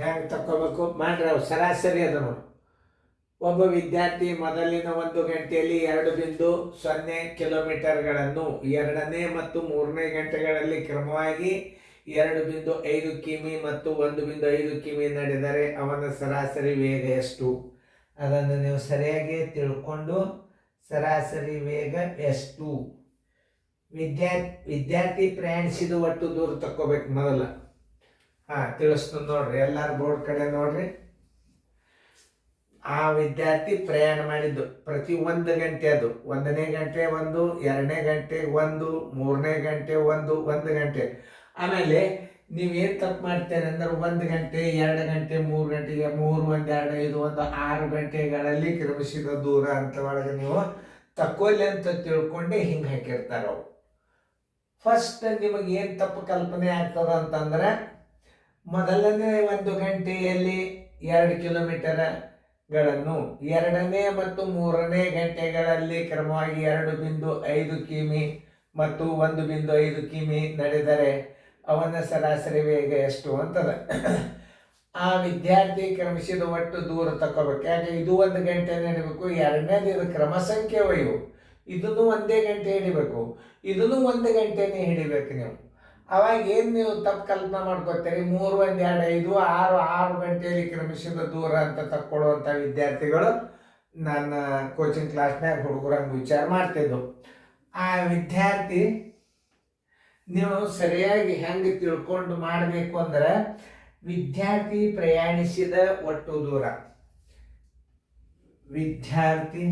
ಹೆಂಗೆ ತಕ್ಕೋಬೇಕು ಮಾಡ್ರಿ. ಅವು ಸರಾಸರಿ ಅದು ನೋಡಿ. ಒಬ್ಬ ವಿದ್ಯಾರ್ಥಿ ಮೊದಲಿನ 1 ಗಂಟೆಯಲ್ಲಿ 2.0 ಕಿಲೋಮೀಟರ್ಗಳನ್ನು, 2ನೇ ಮತ್ತು 3ನೇ ಗಂಟೆಗಳಲ್ಲಿ ಕ್ರಮವಾಗಿ 2.5 ಕಿಮಿ ಮತ್ತು 1.5 ಕಿಮಿ ನಡೆದರೆ ಅವನ ಸರಾಸರಿ ವೇಗ ಎಷ್ಟು? ಅದನ್ನು ನೀವು ಸರಿಯಾಗಿ ತಿಳ್ಕೊಂಡು ಸರಾಸರಿ ವೇಗ ಎಷ್ಟು. ವಿದ್ಯಾರ್ಥಿ ಪ್ರಯಾಣಿಸಿದ ಒಟ್ಟು ದೂರ ತಕ್ಕೋಬೇಕು ಮೊದಲ. ತಿಳಿಸ್ತು ನೋಡ್ರಿ, ಎಲ್ಲಾರು ಬೋರ್ಡ್ ಕಡೆ ನೋಡ್ರಿ. ಆ ವಿದ್ಯಾರ್ಥಿ ಪ್ರಯಾಣ ಮಾಡಿದ್ದು ಪ್ರತಿ 1 ಗಂಟೆ, ಅದು 1ನೇ ಗಂಟೆ 1, 2ನೇ ಗಂಟೆ 1, 3ನೇ ಗಂಟೆ 1 ಗಂಟೆ. ಆಮೇಲೆ ನೀವೇನು ತಪ್ಪು ಮಾಡ್ತೇನೆ ಅಂದ್ರೆ 1 ಗಂಟೆ 2 ಗಂಟೆ 3 ಗಂಟೆಗೆ 3, 1, 2, 5, 6 ಗಂಟೆಗಳಲ್ಲಿ ಕ್ರಮಿಸಿದ ದೂರ ಅಂತ ಒಳಗೆ ನೀವು ತಕ್ಕೋಲಿ ಅಂತ ತಿಳ್ಕೊಂಡೆ ಹಿಂಗೆ ಹಾಕಿರ್ತಾರ ಅವು. ಫಸ್ಟ್ ನಿಮಗೆ ಏನು ತಪ್ಪು ಕಲ್ಪನೆ ಆಗ್ತದ ಅಂತಂದ್ರೆ, ಮೊದಲನೇ 1 ಗಂಟೆಯಲ್ಲಿ 2 ಕಿಲೋಮೀಟರ್ಗಳನ್ನು, 2ನೇ ಮತ್ತು 3ನೇ ಗಂಟೆಗಳಲ್ಲಿ ಕ್ರಮವಾಗಿ 2.5 ಕಿಮಿ ಮತ್ತು 1.5 ಕಿಮಿ ನಡೆದರೆ ಅವನ ಸರಾಸರಿ ವೇಗ ಎಷ್ಟು ಅಂತದ. ಆ ವಿದ್ಯಾರ್ಥಿ ಕ್ರಮಿಸಿದ ಒಟ್ಟು ದೂರ ತಗೋಬೇಕು. ಯಾಕೆ ಇದು 1 ಗಂಟೆ ನಡಿಬೇಕು, 2ನೇದು ಇದು ಕ್ರಮ ಸಂಖ್ಯೆ ಇವು, ಇದನ್ನು 1 ಗಂಟೆ ಹಿಡಿಬೇಕು, ಇದನ್ನು 1 ಗಂಟೆನೇ ಹಿಡಿಬೇಕು ನೀವು. ಅವಾಗ ಏನು ನೀವು ತಪ್ಪು ಕಲ್ಪನೆ ಮಾಡ್ಕೋತೀರಿ, 3, 1, 2, 5, 6 ಗಂಟೆಯಲ್ಲಿ ಕ್ರಮಿಸಿದ ದೂರ ಅಂತ ತಕ್ಕೊಳ್ಳುವಂಥ ವಿದ್ಯಾರ್ಥಿಗಳು ನನ್ನ ಕೋಚಿಂಗ್ ಕ್ಲಾಸ್ನಾಗ ಹುಡುಗರಂಗೆ ವಿಚಾರ ಮಾಡ್ತಿದ್ದು. ಆ ವಿದ್ಯಾರ್ಥಿ ನೀವು ಸರಿಯಾಗಿ ಹೆಂಗೆ ತಿಳ್ಕೊಂಡು ಮಾಡಬೇಕು ಅಂದ್ರೆ, ವಿದ್ಯಾರ್ಥಿ ಪ್ರಯಾಣಿಸಿದ ಒಟ್ಟು ದೂರ, ವಿದ್ಯಾರ್ಥಿ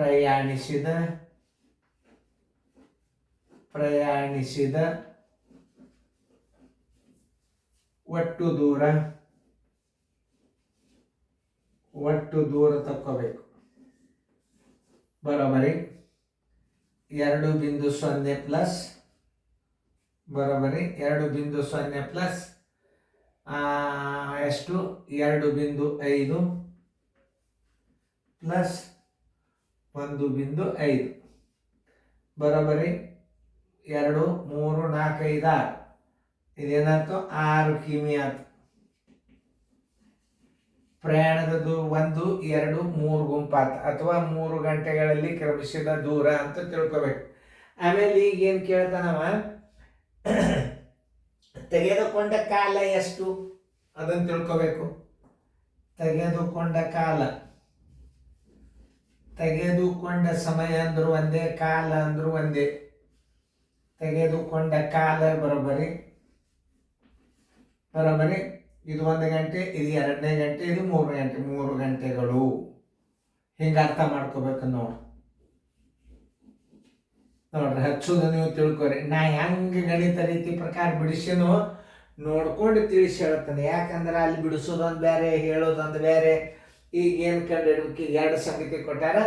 ಪ್ರಯಾಣಿಸಿದ ಒಟ್ಟು ದೂರ ತಕ್ಕೋಬೇಕು. ಬರೋಬರಿ 2.0 ಪ್ಲಸ್ ಬರೋಬರಿ 2.0 ಪ್ಲಸ್ ಎಷ್ಟು 2.5 ಪ್ಲಸ್ 1.5 ಬರೋಬರಿ 2, 3, 4, 5, 6. ಇದೇನಾಯ್ತು 6 ಕಿಮಿ ಆಯ್ತು. ಪ್ರಯಾಣದ 1, 2, 3 ಗುಂಪಾತು, ಅಥವಾ 3 ಗಂಟೆಗಳಲ್ಲಿ ಕ್ರಮಿಸಿದ ದೂರ ಅಂತ ತಿಳ್ಕೊಬೇಕು. ಆಮೇಲೆ ಈಗ ಏನು ಕೇಳ್ತಾನವ, ತೆಗೆದುಕೊಂಡ ಕಾಲ ಎಷ್ಟು ಅದನ್ನು ತಿಳ್ಕೊಬೇಕು. ತೆಗೆದುಕೊಂಡ ಸಮಯ ಅಂದ್ರು ಒಂದೇ, ಕಾಲ ಅಂದ್ರು ಒಂದೇ. ತೆಗೆದುಕೊಂಡ ಕಾಲ ಬರೋಬರಿ ಇದು 1 ಗಂಟೆ, ಇದು 2ನೇ ಗಂಟೆ, ಇದು 3ನೇ ಗಂಟೆ, 3 ಗಂಟೆಗಳು. ಹಿಂಗೆ ಅರ್ಥ ಮಾಡ್ಕೋಬೇಕು ನೋಡ್ರಿ. ಹಚ್ಚೋದು ನೀವು ತಿಳ್ಕೊರಿ. ನಾ ಹೆಂಗೆ ಗಣಿತ ರೀತಿ ಪ್ರಕಾರ ಬಿಡಿಸಿನೋ ನೋಡ್ಕೊಂಡು ತಿಳಿಸಿ ಹೇಳ್ತಾನೆ. ಯಾಕಂದ್ರೆ ಅಲ್ಲಿ ಬಿಡಿಸೋದೊಂದು ಬೇರೆ, ಹೇಳೋದೊಂದು ಬೇರೆ. ಈಗ ಏನು ಕಂಡು ಹಿಡ್ಬೇಕು, 2 ಸಂಗತಿ ಕೊಟ್ಟಾರ.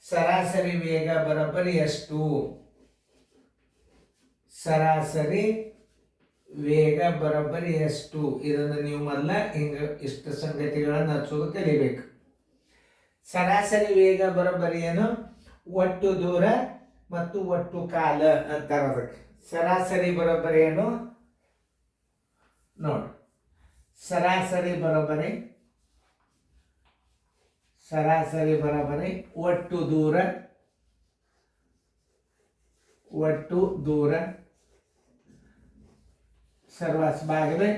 ಸರಾಸರಿ ವೇಗ ಬರೋಬ್ಬರಿ ಎಷ್ಟು, ಸರಾಸರಿ ವೇಗ ಬರೋಬ್ಬರಿ ಎಷ್ಟು, ಇದನ್ನು ನೀವು ಮೊದಲ ಹಿಂಗೆ ಇಷ್ಟು ಸಂಗತಿಗಳನ್ನು ಹಚ್ಚೋದು ಕಲಿಬೇಕು. ಸರಾಸರಿ ವೇಗ ಬರೋಬ್ಬರಿ ಏನು, ಒಟ್ಟು ದೂರ ಮತ್ತು ಒಟ್ಟು ಕಾಲ ಅಂತಾರ ಅದಕ್ಕೆ. ಸರಾಸರಿ ಬರೋಬ್ಬರಿ ಏನು ನೋಡಿ. ಸರಾಸರಿ ಬರೋಬ್ಬರಿ ಒಟ್ಟು ದೂರ ಸರ್ವಾಸ್ ಬಾಗಿಲೆ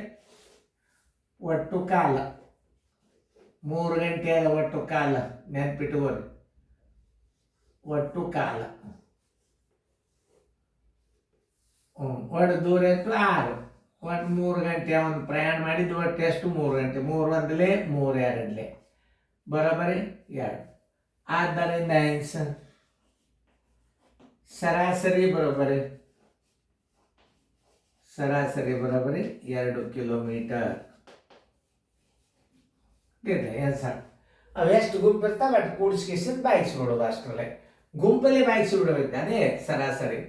ಒಟ್ಟು ಕಾಲ. 3 ಗಂಟೆಯ ಒಟ್ಟು ಕಾಲ ನೆನ್ಪಿಟ್ಟುಕೊಳ್ಳಿ. ಒಟ್ಟು ಕಾಲ ಒಟ್ಟು ದೂರ ಎಷ್ಟು 6. ಒಟ್ಟು 3 ಗಂಟೆ ಅವನು ಪ್ರಯಾಣ ಮಾಡಿದ್ದು ಒಟ್ಟು ಎಷ್ಟು 3 ಗಂಟೆ. 3 1 3 2 ಬರೋಬ್ಬರಿ 2. ಆದ್ದರಿಂದ ಆನ್ಸರ್ ಸರಾಸರಿ ಬರೋಬ್ಬರಿ 2 ಕಿಲೋಮೀಟರ್. ಸರ್ ಅವೆಷ್ಟು ಗುಂಪು ಇರ್ತಾವೆ ಅಷ್ಟು ಕೂಡಿಸ್ಕೇಸಿಂದ ಬಾಯಿಸ್ಬಿಡೋದು. ಅಷ್ಟರಲ್ಲೇ ಗುಂಪಲ್ಲಿ ಬಾಯಿಸ್ಬಿಡ್ಬೇಕು, ಅದೇ ಸರಾಸರಿ.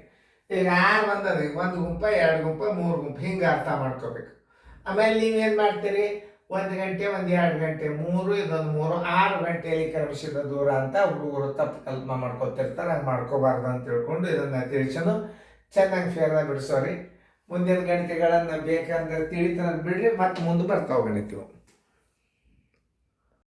ಈಗ 6 ಬಂದದ, 1 ಗುಂಪ 2 ಗುಂಪ 3 ಗುಂಪ ಹಿಂಗೆ ಅರ್ಥ ಮಾಡ್ಕೋಬೇಕು. ಆಮೇಲೆ ನೀವೇನು ಮಾಡ್ತೀರಿ, 1 ಗಂಟೆ 1, 2 ಗಂಟೆ 3, ಇದೊಂದು 3, 6 ಗಂಟೆಯಲ್ಲಿ ಕ್ರಮಿಸಿದ ದೂರ ಅಂತ ಹುಡುಗರು ತಪ್ಪು ಕಲ್ಪನೆ ಮಾಡ್ಕೊತಿರ್ತಾರೆ. ಹಂಗೆ ಮಾಡ್ಕೋಬಾರ್ದು ಅಂತ ತಿಳ್ಕೊಂಡು ಇದನ್ನು ತಿಳಿಸೋದು ಚೆನ್ನಾಗಿ ಫೇರ್ದಾಗ ಬಿಡಿಸೋರಿ. ಮುಂದಿನ ಗಣಿತಗಳನ್ನು ಬೇಕಂದ್ರೆ ತಿಳಿತಾನ ಬಿಡ್ರಿ, ಮತ್ತೆ ಮುಂದೆ ಬರ್ತಾವೆ ಗಣಿತವು.